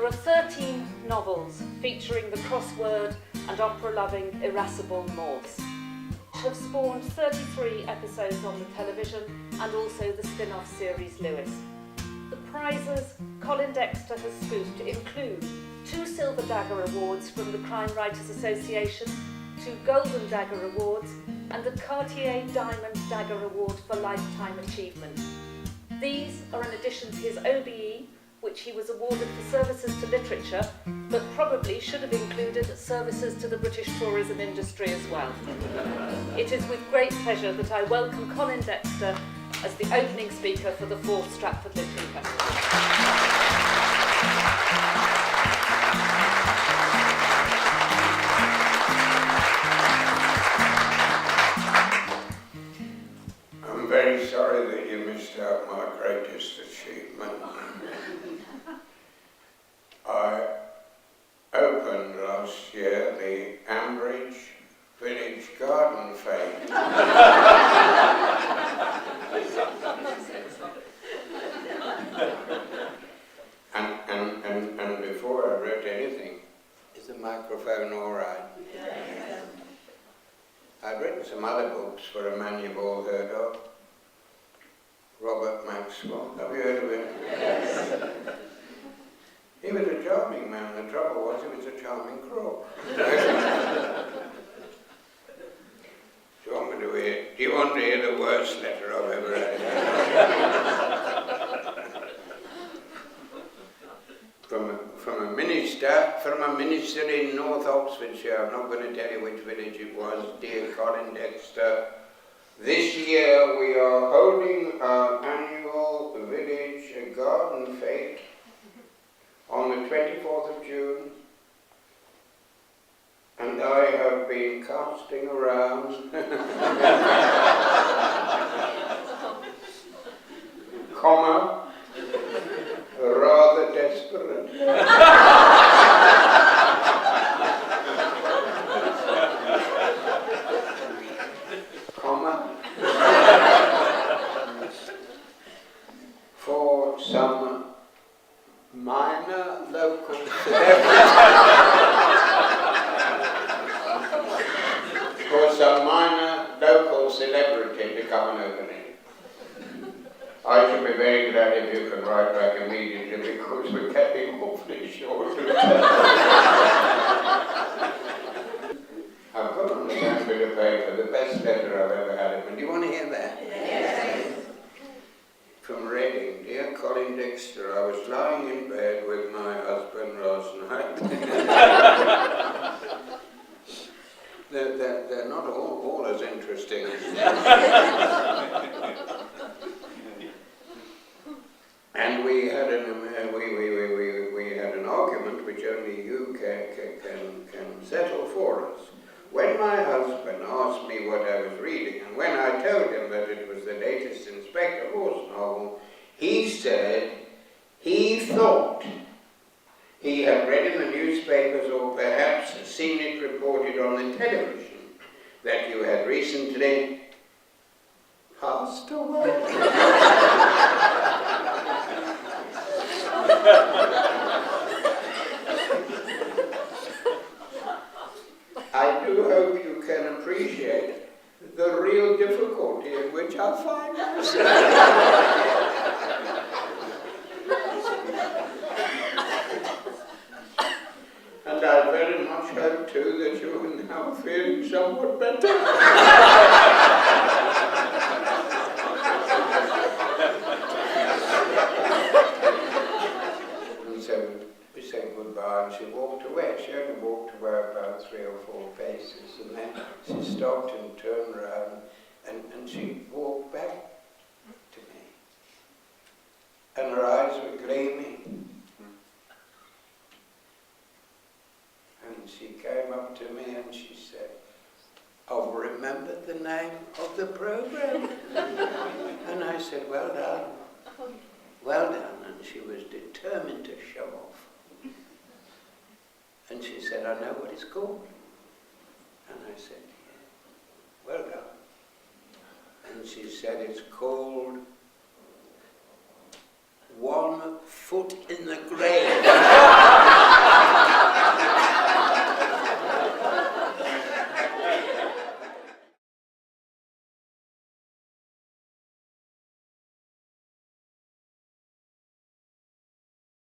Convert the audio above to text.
There are 13 novels featuring the crossword and opera-loving irascible Morse, which have spawned 33 episodes on the television and also the spin-off series Lewis. The prizes Colin Dexter has scooped include 2 Silver Dagger Awards from the Crime Writers Association, 2 Golden Dagger Awards and the Cartier Diamond Dagger Award for Lifetime Achievement. These are in addition to his OBE, which he was awarded for services to literature, but probably should have included services to the British tourism industry as well. It is with great pleasure that I welcome Colin Dexter as the opening speaker for the 4th Stratford Literary Festival. I'm very sorry that you missed out my greatest achievement. I opened last year the Ambridge Village Garden Fete. and before I wrote anything, is the microphone all right? Yes. I'd written some other books for a man you've all heard of, Robert Maxwell. Have you heard of him? Yes. He was a charming man. The trouble was he was a charming crook. Do you want to hear the worst letter I've ever had? From a minister in North Oxfordshire. I'm not going to tell you which village it was. Dear Colin Dexter, this year we are holding our annual village garden fete on the 24th of June, and I have been casting around comma, rather desperate. Comma, for some minor local celebrity. For some minor local celebrity to come and open it. I should be very glad if you could write back immediately because we're getting awfully short of time. I've got on the same bit of paper the best letter I've ever had. And do you want to hear that? Yes. From Reading, dear Colin Dexter, I was lying in bed with my husband last night. they're not all as interesting as and we had an argument which only you can settle for us. When my husband asked me what I was reading, and when I told him that it was the latest Inspector Morse novel, he said he thought he had read in the newspapers or perhaps seen it reported on the television that you had recently passed away. I do hope you can appreciate the real difficulty in which I find myself. And I very much hope too that you are now feeling somewhat better. And so we said goodbye and she walked away. She only walked away about 3 or 4 paces, and then she stopped and turned around and she walked back to me. And her eyes were gleaming. And she came up to me and she said, "I've remembered the name of the program." And I said, "Well done. Well done." And she was determined to show off. And she said, "I know what it's called." And I said, "Yeah, well done." And she said, "It's called 1 Foot